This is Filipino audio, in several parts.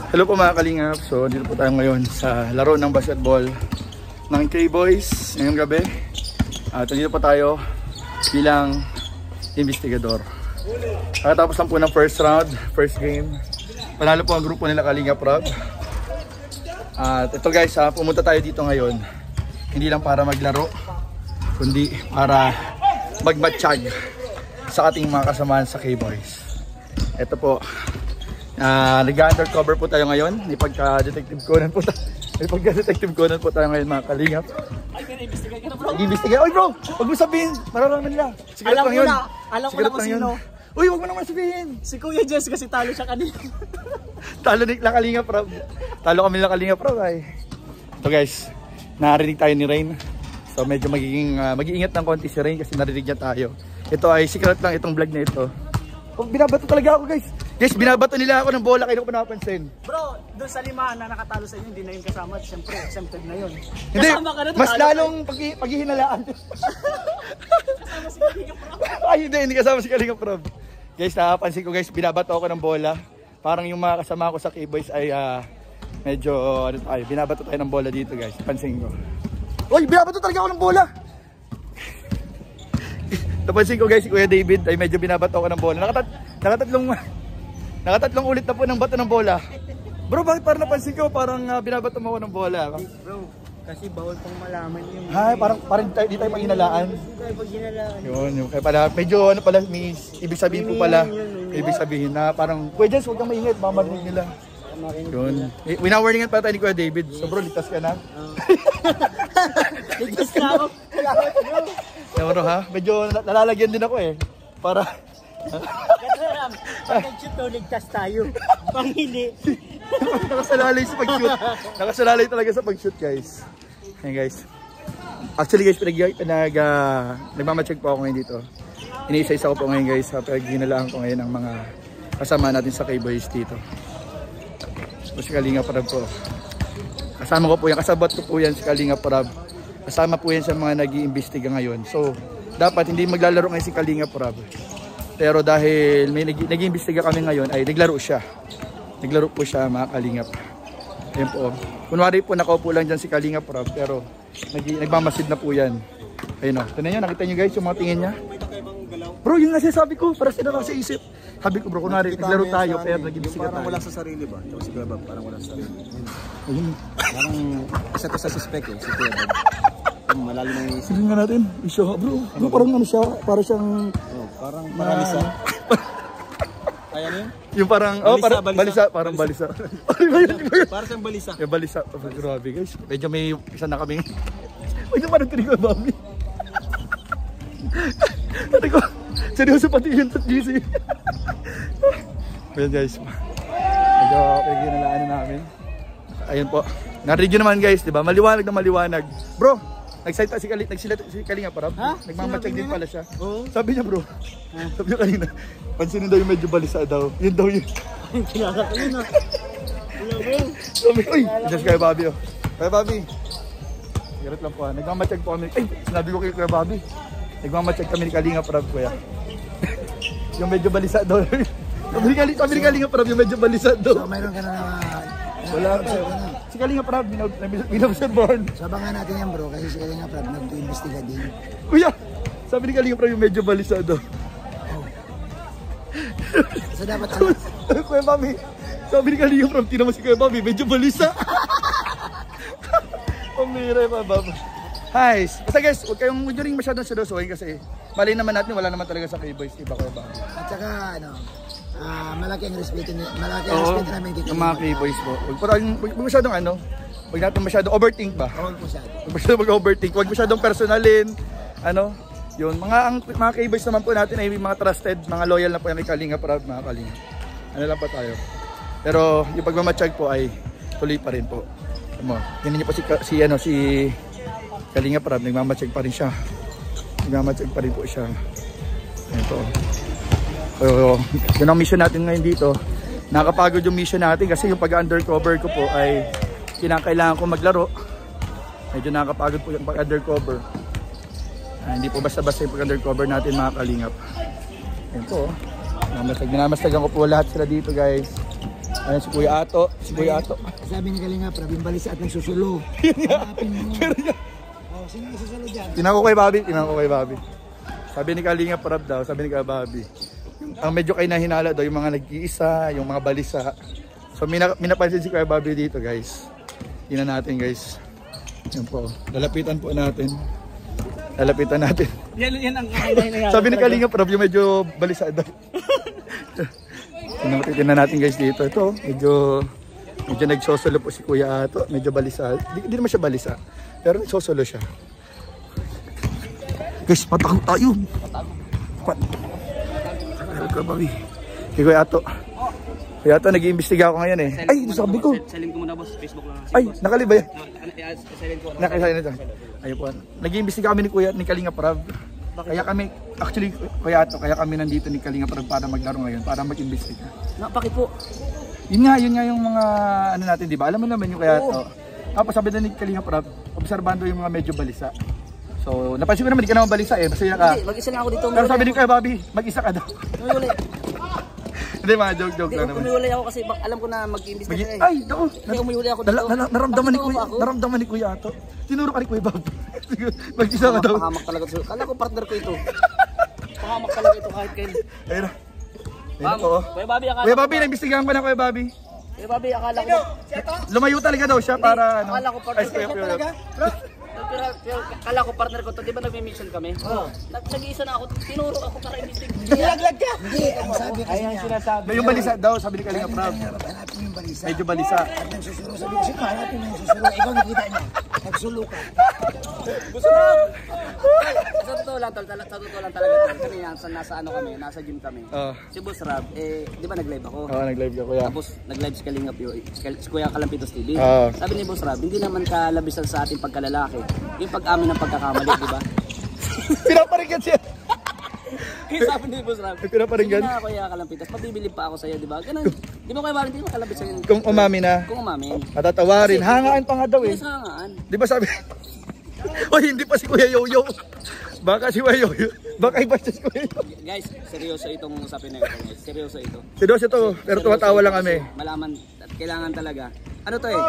Hello po mga kalingap. So dito po tayo ngayon sa laro ng basketball ng K-Boys ngayong gabi. At dito po tayo bilang investigador. Kakatapos lang po ng first round, first game. Panalo po ang grupo nila Kalingap Rob. At ito guys, pumunta tayo dito ngayon hindi lang para maglaro, kundi para magmatsyag sa ating mga kasamahan sa K-Boys. Ito po, nag-undercover po tayo ngayon. Ipagka-detective Conan po tayo. Ipagka-detective Conan po tayo ngayon mga Kalingap. Ay, pinag-investigate ka na bro. Nag-investigate. Oy bro, huwag mo sabihin. Mararaman nila. Alam ko na. Alam ko na kung sino. Uy, huwag mo naman sabihin. Si Kuya Jess kasi talo siya kanina. Talo nila Kalingap Rob. Talo kami nila Kalingap Rob ay. Ito guys, narinig tayo ni Rain. So medyo mag-iingat ng konti si Rain kasi narinig niya tayo. Ito ay secret lang itong vlog na ito. Oh, binabato talaga ako guys. Guys, binabato nila ako ng bola, kayo ko pa napansin. Bro, doon sa limahan na nakatalo sa inyo, hindi na yung kasama. Siyempre, exempted na yun. Hindi, na, mas lalong paghihinalaan. Kasama si Kalingap Rob. Ay, hindi kasama si Kalingap Rob. Guys, nakapansin ko guys, binabato ako ng bola. Parang yung mga kasama ko sa K-Boys ay medyo, binabato tayo ng bola dito guys. Pansin ko. Uy, binabato talaga ako ng bola. Napansin ko guys, si Kuya David ay medyo binabato ako ng bola. Nakatatlong ulit na po ng bato ng bola. Bro, bakit parang napansin ko parang binabato mo ako ng bola? Bro, kasi bawal pang malaman yung... Hay, parang di tayo pag-hinalaan. Yun, kaya pala, medyo ano pala, may ibig sabihin po pala. Ibig sabihin na parang, Kuya Jens, huwag kang maingit, mamarinig nila. Yun. Winawarningan pa tayo ni Kuya David. So bro, ligtas ka na. Ligtas na ako. Bro ha, medyo nalalagyan din ako eh. Para... Pag-shoot daw, ligtas tayo. Pangili. Nakasalalay sa pag-shoot. Nakasalalay talaga sa pag-shoot guys. Ayan guys. Actually guys, nagmamatcheck po ako ngayon dito. Iniisa-isa ko po ngayon guys. Ginalaan ko ngayon ang mga kasama natin sa K-Boys dito. Si Kalingap Rob po. Kasama ko po yan. Kasabot ko po yan si Kalingap Rob. Kasama po yan sa mga nag-iimbestiga ngayon. So, dapat hindi maglalaro ngayon si Kalingap Rob. Pero dahil may nag-iimbestiga kami ngayon, ay naglaro siya. Naglaro po siya mga Kalingap. Ayun po. Kunwari po nakaupo lang dyan si Kalingap Rob. Pero nagmamasid na po yan. Ayun o. Tignan nyo, nakita nyo guys yung mga tingin niya. Bro, yung nasasabi ko, para sinara sa isip. Sabi ko bro, kunwari naglaro tayo pero nag-iimbestiga tayo. Parang wala sa sarili ba? Tsaka si Kuya Bob, parang wala sa sarili. Ayun. Parang isa to sa suspect eh, si Kuya Bob. Malalim na yung isip. Tignan nga natin. Isyo, bro. Bro, parang ano siya, para siyang... Parang paralisa. Ay, ano yun? Yung parang, balisa. Parang balisa. Parang siyang balisa. Yung balisa. Grabe guys. Medyo may isa na kami. Medyo parang tinig ko, Bobby. Sabi ko, seryoso pati yun sa GC. Ayan guys. Medyo pinaginalaan namin. Ayun po. Na-review naman guys, di ba? Maliwanag na maliwanag. Bro, nagsalita si Kalingap Rob. Nagmamatsyag din pala siya. Sabi niya bro. Sabi niya kanina. Pansinin daw yung medyo balisa daw. Yun daw yun. Kilala ko yun ah. Sabi, uy! Diyos Kuya Bobby oh. Kuya Bobby. Garot lang po ah. Nagmamatsyag po kami. Ay! Sinabi ko kay Kuya Bobby. Nagmamatsyag kami ni Kalingap Rob Kuya. Yung medyo balisa daw. Sabi ni Kalingap Rob yung medyo balisa daw. So mayroon ka na wala pa. Si Kalingap Rob, binobserbahan. So abangan natin yan bro, kasi si Kalingap Rob nag-iimbestiga din. Kuya, sabi ni Kalingap Rob yung medyo balisa daw. So dapat ano? Kuya Bobby, sabi ni Kalingap Rob, tina mo si Kuya Bobby, medyo balisa. Pamira pa Bobby. Hi, basta guys, huwag nyo rin masyadong seryosohin kasi mali naman natin, wala naman talaga sa K-Boys, iba Kuya Bobby. At saka ano, malaki ang respeto namin dito. Yung mga K-Boys po. Huwag masyadong ano, huwag natin masyadong overthink ba? Huwag masyado. Huwag masyadong mag-overthink, huwag masyadong personalin. Ano, yun, mga K-Boys naman po natin ay mga trusted, mga loyal na po yung Kalingap Rob, mga Kalingap. Ano lang pa tayo. Pero yung pagmamatsyag po ay tuloy pa rin po. Tingnan niyo po si Kalingap Rob, nagmamatsyag pa rin siya. Nagmamatsyag pa rin po siya. Ayan po. So, yun ang mission natin ngayon dito. Nakakapagod yung mission natin kasi yung pag-undercover ko po ay kinakailangan ko maglaro. Medyo nakakapagod po yung pag-undercover. Hindi po basta-basta yung pag-undercover natin mga Kalingap. Ayan po. Minamastagan ko po lahat sila dito guys. Ayan si Kuya Ato. Sabi ni Kalinga, Prab, yung balisa at nagsusulo. Hanapin mo. Sino yung susulo dyan? Tingnan ko kay Bobby. Sabi ni Kalinga Prab daw, sabi ni Kuya Bobby. Ang medyo kayo nahinala daw, yung mga nag-iisa, yung mga balisa. So minapansin si Kuya Bobby dito guys. Tingnan natin guys. Yan po, lalapitan natin. Yan ang kakain. Sabi ni Kalinga Prab, yung medyo balisa daw. Tingnan natin guys dito. Ito, medyo nagsosolo po si Kuya Ato. Medyo balisa. Hindi naman siya balisa. Pero nagsosolo siya. Guys, patakot tayo. Kuya Bobby. Kuya Ato. Kuya Ato, nag-iimbestiga ako ngayon eh. Ay, sabi ko. Silent ko muna boss, Facebook lang. Ay, nakaliba yan. Silent ko. Nakasilent ito. Ayun po. Nag-iimbestiga kami ni Kalinga Prab. Kaya kami, actually, Kuya Ato, kaya kami nandito ni Kalinga Prab para maglaro ngayon, para mag-imbestiga. Bakit po? Yun nga yung mga ano natin, di ba? Alam mo naman yung Kuya Ato. Tapos sabi na ni Kalinga Prab, obserbando yung mga medyo balisa. So, napansin ko naman, di ka naman balisa eh. Masaya ka. Hindi, mag-isa lang ako dito. Pero sabi ni Kuya Bobby, mag-isa ka daw. Umiwalay. Hindi, mga joke lang naman. Umiwalay ako kasi alam ko na mag-iimbestiga eh. Ay, dako. Hindi, umiwalay ako dito. Naramdaman ni Kuya Ato. Tinuro ka ni Kuya Bobby. Mag-isa ka daw. Pahamak talaga. Kala ko partner ko ito. Pahamak talaga ito kahit kayo. Ayun na. Ayun po. Kuya Bobby, akala Kuya Bobby, naimbestigahan ko na Kuya Bobby. Kuya Bobby, akala ko. Lumayo talaga daw siya para ano. Akala ko partner ko talaga. Pero kala ko partner ko to, di ba nagme-mission kami? Oo. Nag-isa na ako, tinuro ako para i-mistake. Nilaglag ka! Hindi, ang sabi kasi niya. Yung balisa daw, sabi ni Kalinga Prab. Hanapin yung balisa. Medyo balisa. At nagsusulo. Sabi ko, sino hanapin mo yung susulo? Ikaw nakita niya. Nagsulo ka. Busog! Sa totoo lang talaga tol. Kanina nasa ano kami, nasa gym kami. Si Boss Rab, di ba nag-live ako? Oo, nag-live ka Kuya. Tapos nag-live si Kalinga Pio, si Kuya Kalampitos TV. Oo. Sabi ni Boss Rab, hindi naman kalabisan sa ating pagkalalaki. Yung pag-amin ng pagkakamali, di ba? Pinaparinggan siya. Sabi ni Boss Rab, Pinaparinggan. sige na Kuya Kalampitos, pabibilib pa ako sa iyo, di ba? Ganun. Di ba Kuya Valentin, makalabit sa iyo? Kung umami na, Kung umamin. matatawarin. Hangaan pa nga daw eh. Yes, hangaan. Di ba sabi? O hindi pa si Kuya Yoyo. Baka si Kuya Yoyo. Baka iba siya si Kuya Yoyo. Guys, seryoso itong usapin na ito, guys. Seryoso ito. Seryoso to, pero tumatawa lang kami. Malaman at kailangan talaga. Ano to eh?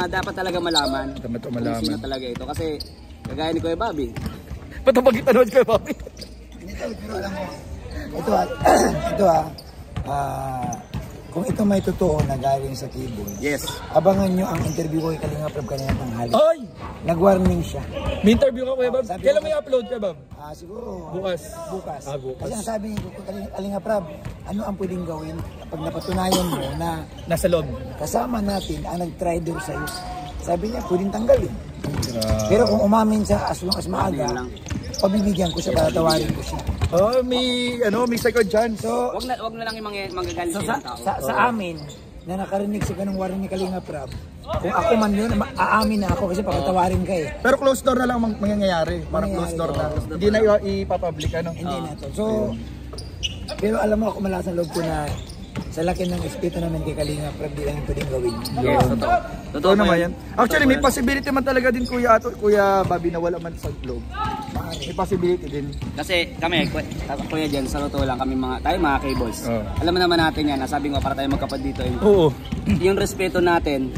Dapat talaga malaman. Dapat Kung malaman. sino talaga ito kasi kagaya ni Kuya Bobby. Ba't ang pagkita naman Kuya Bobby? Pero alam mo, kung ito may totoo na galing sa keyboard, Yes. abangan nyo ang interview ko kay Kalinga Prab kanina tanghali. Ay! Nag-warning siya. May interview ka Kuya Bob? Sabi Kailan ko- may upload ka Bob? Siguro Bukas. bukas. Bukas. Kasi ang sabi ko kay Kalinga Prab, ano ang pwedeng gawin kapag napatunayan mo na Nasa loob. kasama natin ang nag-trader sa iyo? Sabi niya, pwedeng tanggalin. Pero kung umamin siya as long as maaga, pabibigyan ko siya para tawarin ko siya. Oh, may second chance. So, Wag na lang yung magagalit So, sa sa, tao. sa amin, na nakarinig sa ganung warning ni Kalinga Prab, kung ako man yun, aamin na ako kasi papatawarin ka eh. Pero close door na lang mangyayari. Parang close door na. Hindi na ipapublic ano. Hindi na to. So, pero alam mo ako malakas ang loob ko na sa laki ng espiritu namin kay Kalinga Prab, di lang yung pwedeng gawin. Totoo naman yan. Actually, may possibility man talaga din Kuya Bobby na wala man sa loob. May possibility din. Kasi kami, Kuya Jen, sa totoo lang kami tayo mga K-boys. Alam mo naman natin yan, nasabi ko para tayo magkapad dito. Oo. Yung respeto natin,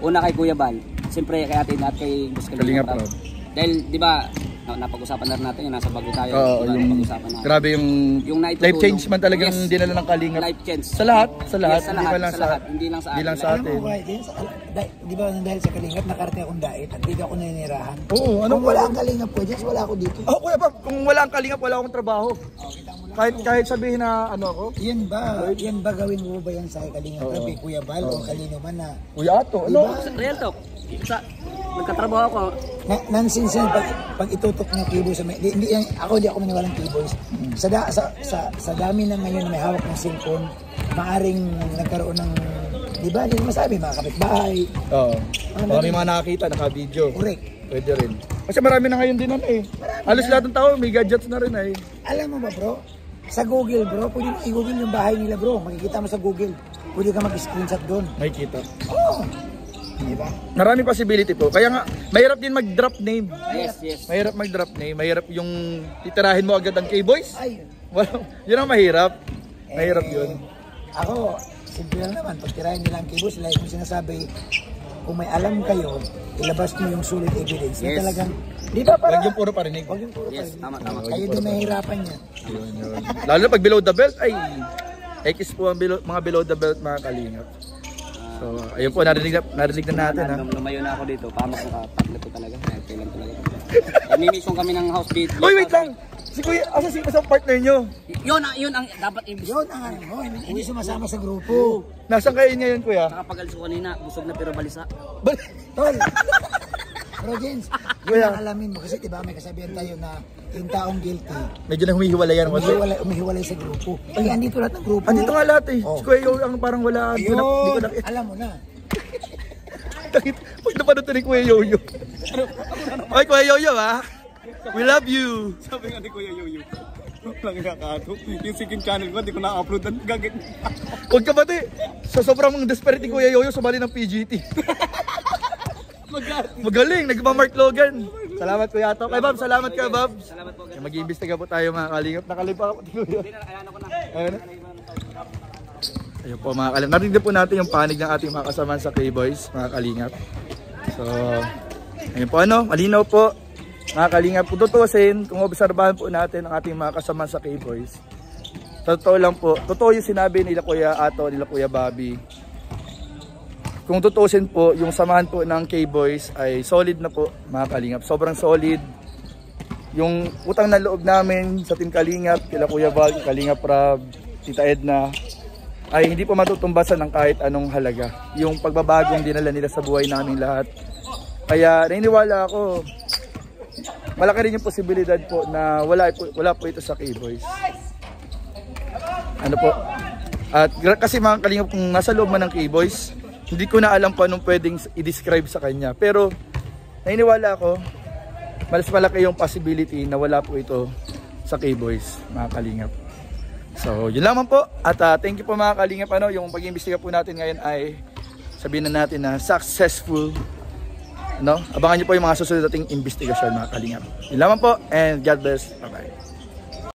una kay Kuya Bal, siyempre kay atin at kay Boss Kalinga Kalinga Prab. Prab. Dahil, di ba, napag-usapan na rin natin yun, nasa bago tayo. Oo, diba, yung napag-usapan natin. grabe yung naitutulong. life change man talagang Yes. dinala ng Kalinga. Life change. Sa lahat, Yes, hindi pa lang sa lahat, hindi lang sa hindi lang atin. sa Alam atin. mo ba, di ba dahil sa Kalingap, nakarating akong dait at hindi ako naninirahan. Oo, Kung wala ang Kalingap po, just wala ako dito. Oh, Kuya Bob, kung wala ang Kalinga, wala akong trabaho. Kahit sabihin na ano ako, Yan ba gawin mo ba yan sa Kalingap Prab, kay Kuya Bal o kanino man na Kuya Ato, ano? Real talk. Nagkatrabaho ako. nonsense yan pag itutok ng keyboard sa hindi ako maniwalang keyboards. Sa dami na ngayon na may hawak ng cellphone, maaring nagkaroon ng, di ba, hindi masabi, mga kapitbahay. Oo. May mga nakakita, naka-video. Correct. Pwede rin. Kasi marami na ngayon din ano eh. Halos lahat ng tao may gadgets na rin eh. Alam mo ba bro, sa Google bro, pwede mo i-google yung bahay nila bro. Makikita mo sa Google. Pwede ka mag-screenshot doon. May kita. Oo. Diba? Maraming possibility po. Kaya nga, mahirap din mag-drop name. Yes. Mahirap mag-drop name. Mahirap yung titirahin mo agad ang K-Boys. Ay, Well, yun ang mahirap. Mahirap yun. Ako, simple lang naman. Pag tirahin nila ang kibos, like yung sinasabi, kung may alam kayo, ilabas nyo yung solid evidence. Yes. Na talagang, di ba para? Huwag yung puro parinig. Huwag yung puro Yes, parinig. tama. Kayo din nahihirapan niya. Yun. Lalo na pag below the belt, ay X po ang mga below the belt mga kalingap. So, ayun po, narinig na natin ha. Lumayo na ako dito. Pamak ko kapatid ko talaga. Kailan talaga. Namimission kami ng house beat. Uy, wait lang! Si Kuya, si partner nyo? Yun ang dapat Yun ang ano, hindi sumasama sa grupo. Nasaan kayo ngayon, Kuya? Nakapag-alis ko kanina. Busog na pero balisa. Tol! Pero Jens, yun Kuya. ang alamin mo. Kasi diba may kasabihan tayo na yung taong guilty, Medyo na humihiwalayan kasi. umihiwalay sa grupo. Pag andito lahat ng grupo. Andito nga lahat eh. Oh. Si Kuya Yoyo ang parang wala. Hindi ko Ayun, nakita. alam mo na. Pag napanood ito ni Kuya Yoyo. Oy, Kuya Yoyo ha. We love you. Sabi nga ni Kuya Yoyo. Lang nakakato. Yung second channel ko, hindi ko na-upload. Gagit. Huwag ka pati. Sa sobrang desperate ni Kuya Yoyo, sumali ng PGT. Magaling, nagpa-Mark Logan. Salamat Kuya Ato. Kay Bob, salamat ka Bob. Salamat po. Mag-iimbestiga po tayo mga kalingap. Nakalipa ako ni Kuya. Ano ko na. Ayun. Ayun po mga kalingap. Narinig po natin yung panig ng ating mga kasamahan sa K-Boys, mga kalingap. So, ayun po ano, malinaw po. Mga kalingap, kung tutusin, kung obserbahan po natin ang ating mga kasamahan sa K-Boys. Totoo lang po, totoo yung sinabi nila Kuya Ato, nila Kuya Bobby. Kung tutusin po, yung samahan po ng K-Boys ay solid na po mga kalingap. Sobrang solid. Yung utang na loob namin sa Team Kalingap, kila Kuya Val, Kalingap Rob, Tita Edna, ay hindi po matutumbasan ng kahit anong halaga. Yung pagbabagong dinala nila sa buhay namin lahat. Kaya naniniwala ako, malaki rin yung posibilidad po na wala po ito sa K-Boys. Ano po? At kasi mga kalingap, kung nasa loob man ng K-Boys, hindi ko na alam kung anong pwedeng i-describe sa kanya. Pero naniniwala ako, mas malaki yung possibility na wala po ito sa K-Boys, mga kalingap. So, yun lamang po. At thank you po mga kalingap. Yung pag-iimbestiga po natin ngayon ay sabihin na natin na successful. Abangan nyo po yung mga susunod nating investigasyon mga kalingap. Yun lamang po and God bless. Bye-bye.